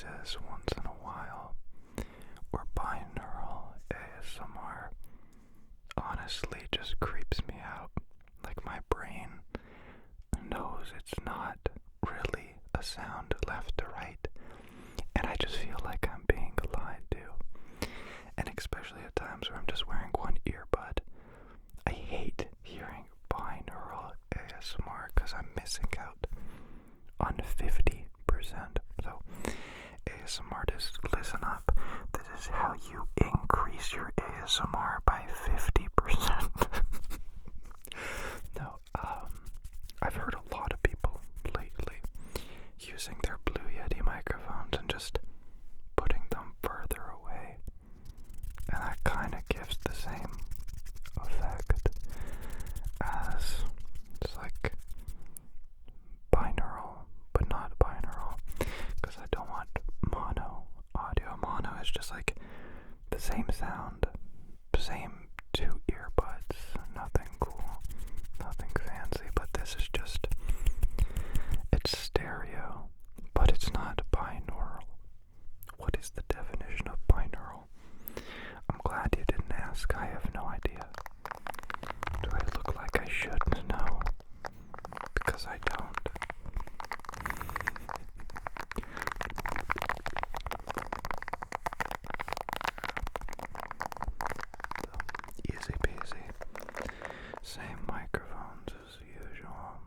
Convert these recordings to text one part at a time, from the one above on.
noises once in a while, or binaural ASMR, honestly just creeps me out. Like, my brain knows it's not really a sound left to right, and I just feel like I'm being lied to. And especially at times where I'm just wearing one earbud, I hate hearing binaural ASMR because I'm missing out on 50%. So, ASMR artists, listen up. This is how you increase your ASMR by 50%. No, I've heard a lot of people lately using their Blue Yeti microphones and just putting them further away, and that kind of gives the same effect as it's like binaural, but not binaural, because I don't want mono audio. Mono is just like the same sound, same two earbuds, nothing cool, nothing fancy, but this is just, it's stereo, but it's not binaural. What is the definition of binaural? I'm glad you didn't ask. I have no idea. Do I look like I should know? Because I don't. Easy peasy. Same microphones as usual.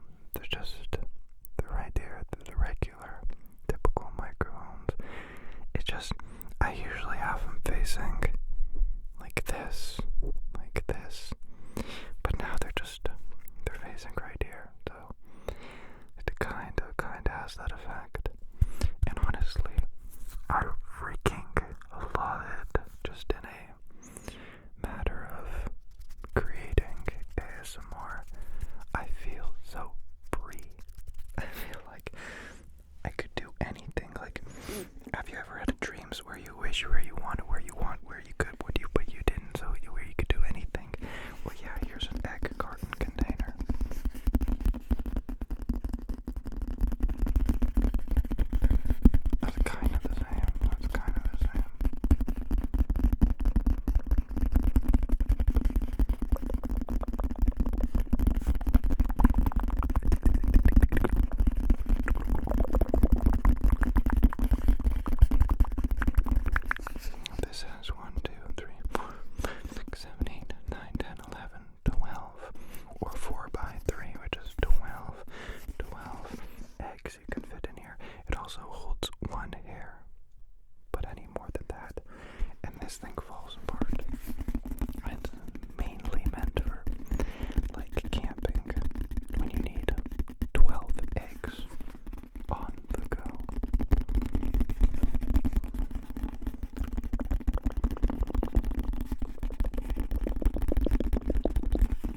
They're right there. They're the regular, typical microphones. It's just, I usually have them facing like this. But now they're facing right here. So it kinda has that effect. And honestly, I freaking love it. Just in a matter of creating ASMR, I feel so free. I feel like I could do anything. Like, have you ever had dreams where you wish where you want, where you could, but you didn't, so where you could do anything? Well, yeah, here's an egg carton container. That's kind of the same. This has 1, 2, 3, 4, 5, 6, 7, 8, 9, 10, 11, 12, or 4 by 3, which is 12 eggs you can fit in here. It also holds 1 hair, but any more than that, and this thing falls apart. It's mainly meant for, like, camping, when you need 12 eggs on the go.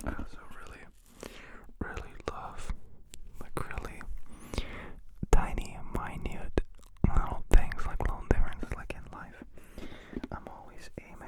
I also really love, like, really tiny, minute little things, like little differences, like in life. I'm always aiming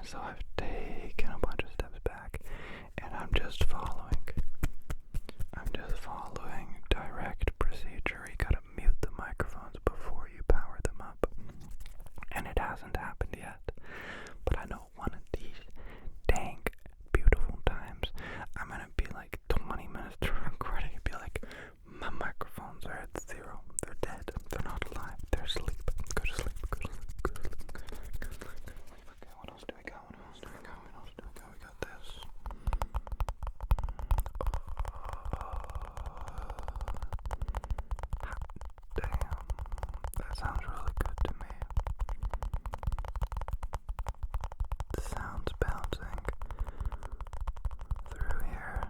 So I've taken a bunch of steps back, and I'm just following direct procedure. You gotta mute the microphones before you power them up. And it hasn't happened yet. But I know one of these dang beautiful times I'm gonna be like 20 minutes to recording and be like, my microphones are at 0. They're dead. They're not alive. They're asleep. Go to sleep. Go to sleep. Go to sleep. Go to sleep. Go to sleep. Okay, what else do we got? What else do we got? What else do we got? We got this. Damn. That sounds really good to me. The sounds bouncing through here,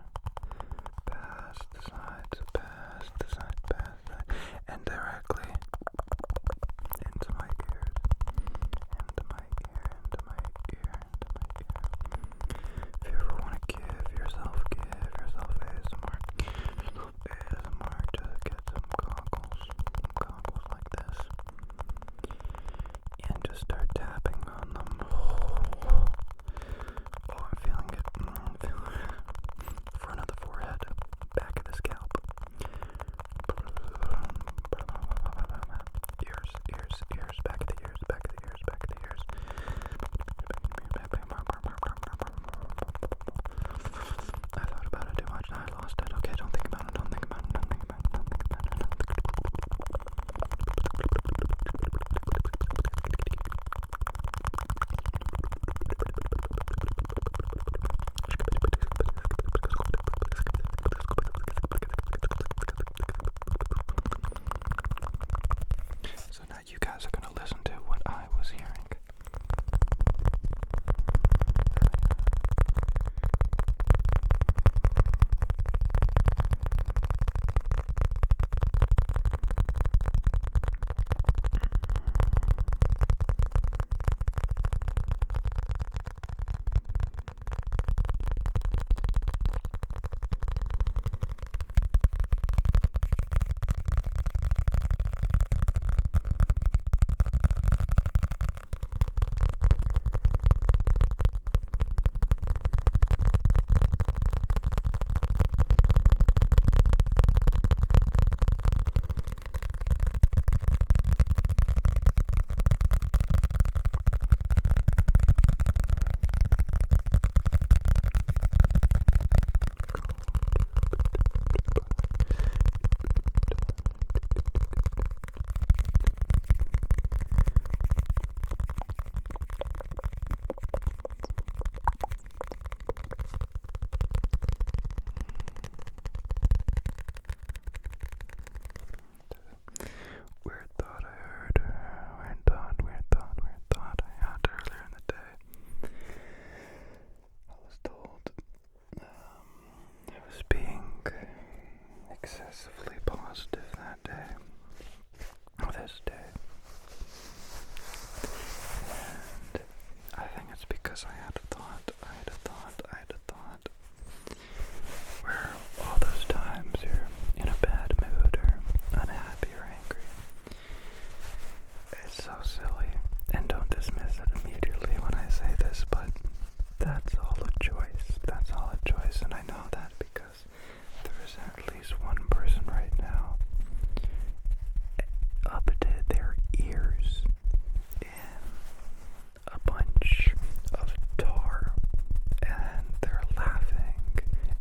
past the sides, past the side, past the side, and directly into my ears, into my ear, into my ear, into my ear. If you ever want to give yourself ASMR, just get some goggles like this, and just start tapping on them. Oh, I'm feeling it. Front of the forehead, back of the scalp. Ears, back of the ears, back of the ears, back of the ears. I thought about it too much and I lost it. Okay, don't think about it, don't think about it, don't think about it, don't think about it. So now you guys are going to listen to what I was hearing. Excessively positive that day, this day, and I think it's because I had a thought, where all those times you're in a bad mood or unhappy or angry, it's so silly, and don't dismiss it immediately when I say this, but that's all a choice, and I know that because there is at least one person right now up to their ears in a bunch of tar, and they're laughing,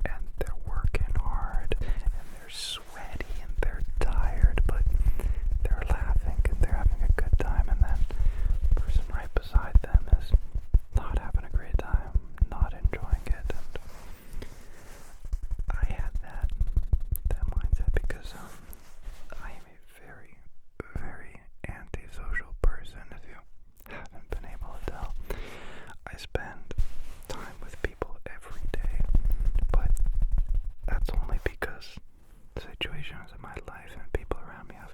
and they're working hard, and they're sweaty, and they're tired, but they're laughing, and they're having a good time, and then the person right beside them is not having a great time, not enjoying it, and I had that mindset because I am a very, very antisocial person, if you haven't been able to tell. I spend time with people every day, but that's only because situations in my life and people around me have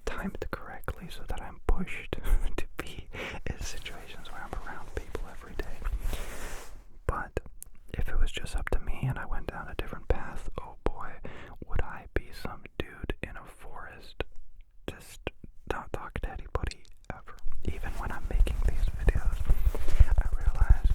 timed it correctly so that I'm pushed to be in situations where I'm around people every day. But if it was just up to me and I went down a different path, oh boy, would I be some dude in a forest just not talk to anybody ever. Even when I'm making these videos, I realize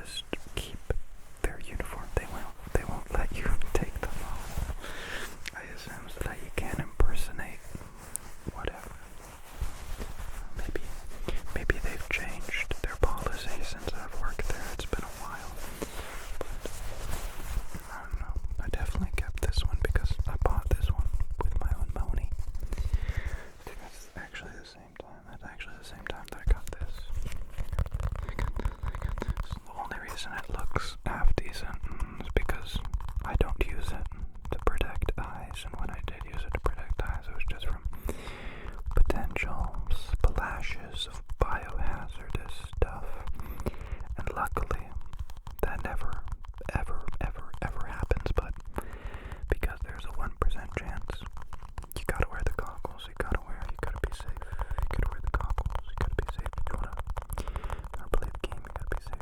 just keep their uniform. They won't let you take them off. I assume so that you can't impersonate whatever. Maybe they've changed their policy since I've worked there. It's been a while. But I don't know. I definitely kept this one because I bought this one with my own money. That's actually the same time. That's actually the same time that I got this. The only reason it looks half decent is because I don't use it to protect eyes, and when I did use it to protect eyes, it was just from potential splashes of biohazardous stuff. And luckily, that never, ever happens, but because there's a 1% chance, you gotta wear the goggles, you gotta be safe, you gotta wear the goggles, you gotta be safe, if you wanna play the game, you gotta be safe.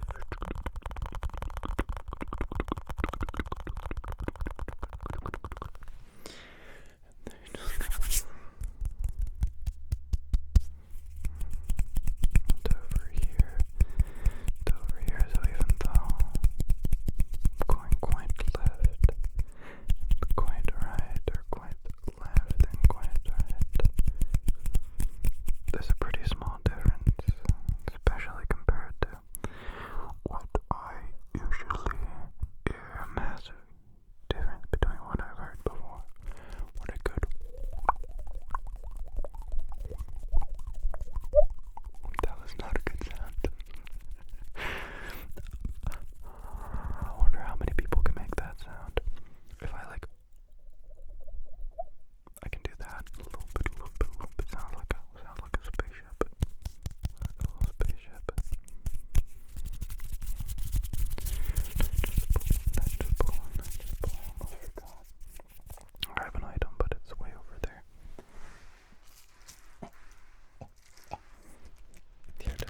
Over here, so even though I'm going quite left, quite right, or quite left and quite right, there's a pretty small difference, especially compared to what I usually hear. A massive difference between what I've heard before. What a good... That was not a good sound. I wonder how many people can make that sound. If I I can do that a little bit. Sounds like a spaceship. Like a little spaceship. I almost forgot. I have an item, but it's way over there. Here it is.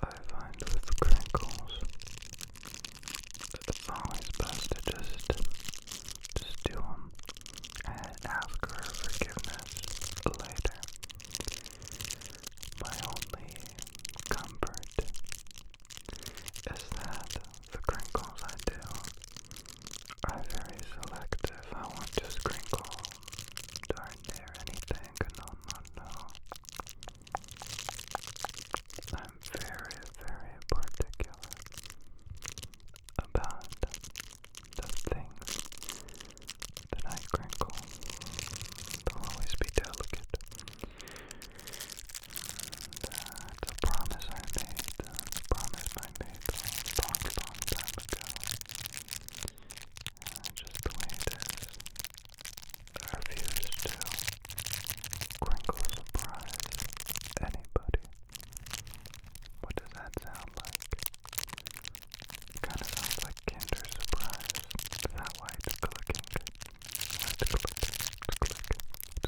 I find with crinkles, it's always best to just do them and ask for forgiveness later. My only comfort is that the crinkles I do are very selective. I won't just crinkle darn near anything. No. I'm very, very particular about the things that I crinkle. They'll always be delicate. And it's a promise I made a long time ago. Just the way it is. I refuse to crinkle surprise anybody. What does that sound like? It kind of sounds like Kinder Surprise. Is that why it's clicking? It's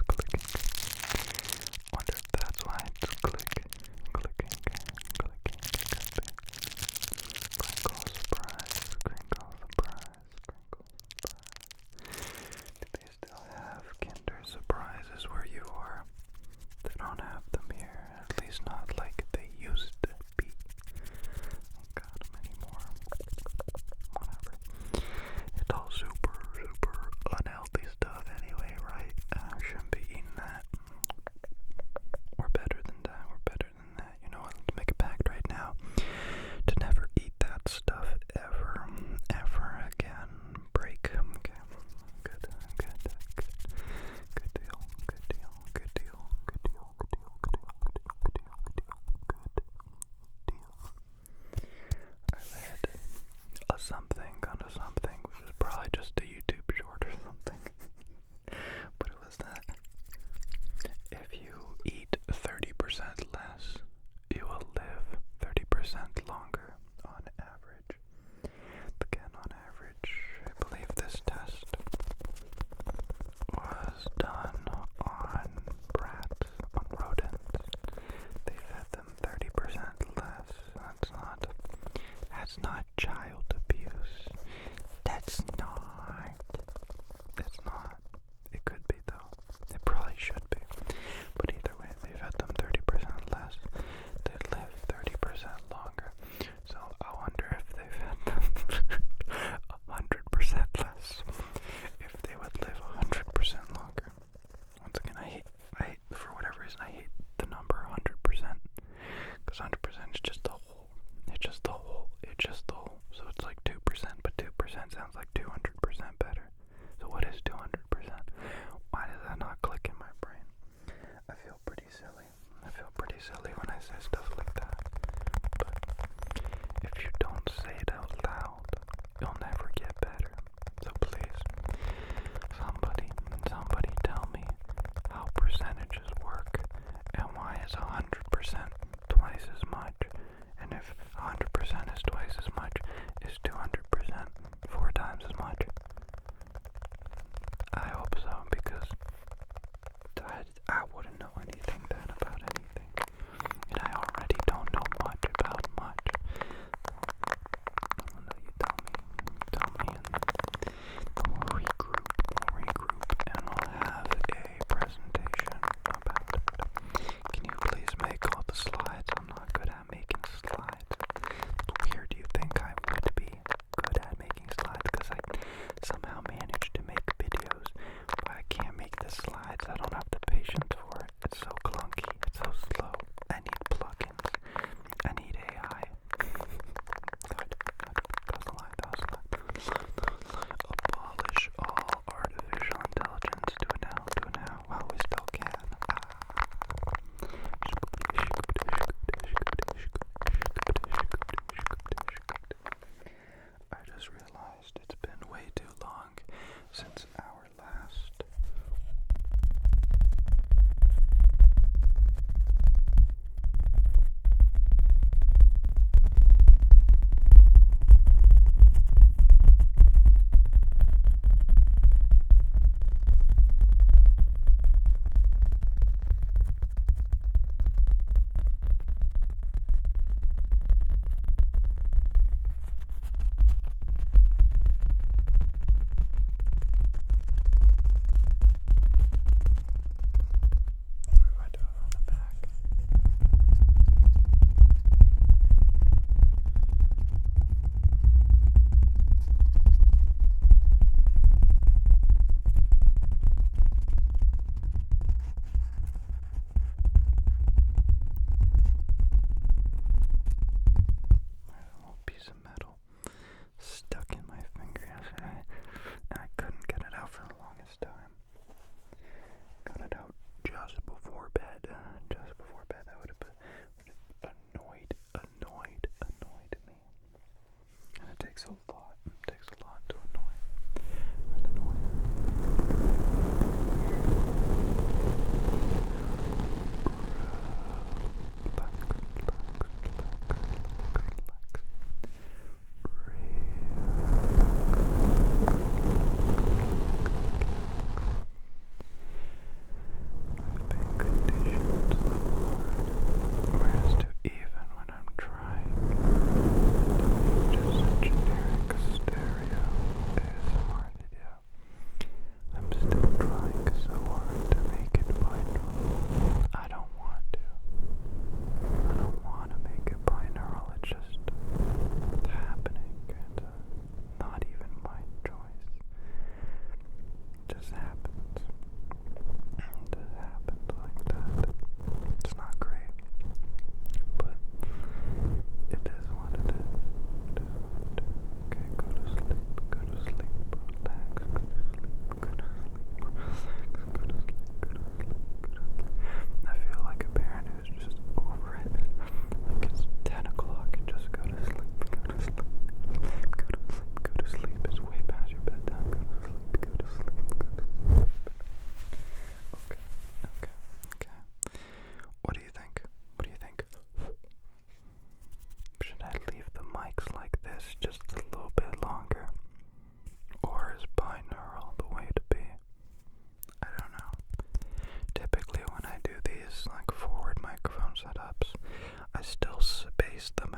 clicking. Wonder if that's why it's clicking. Crinkle surprise. Do they still have Kinder Surprises where you are? They don't have them here, at least not like they used to be. Got them anymore. Whatever. It's all super unhealthy stuff bed, just before bed, that would have annoyed me. And it takes a lot to annoy an annoyer. I've been conditioned so hard, whereas to even when I'm trying just a generic stereo ASMR video, I'm still trying so hard to make it binaural. I don't want to make it binaural. It's just happening, and not even my choice. It just happens. It just happens like that. It's not great, but it is what it is. It is what it is. Okay, go to sleep, relax, go to sleep. I feel like a parent who's just over it. Like it's 10 o'clock and just go to sleep. It's way past your bedtime. Go to sleep. Okay. What do you think? Should I leave the mics like this just a little bit longer? Or is binaural the way to be? I don't know. Typically when I do these like forward microphone setups, I still space them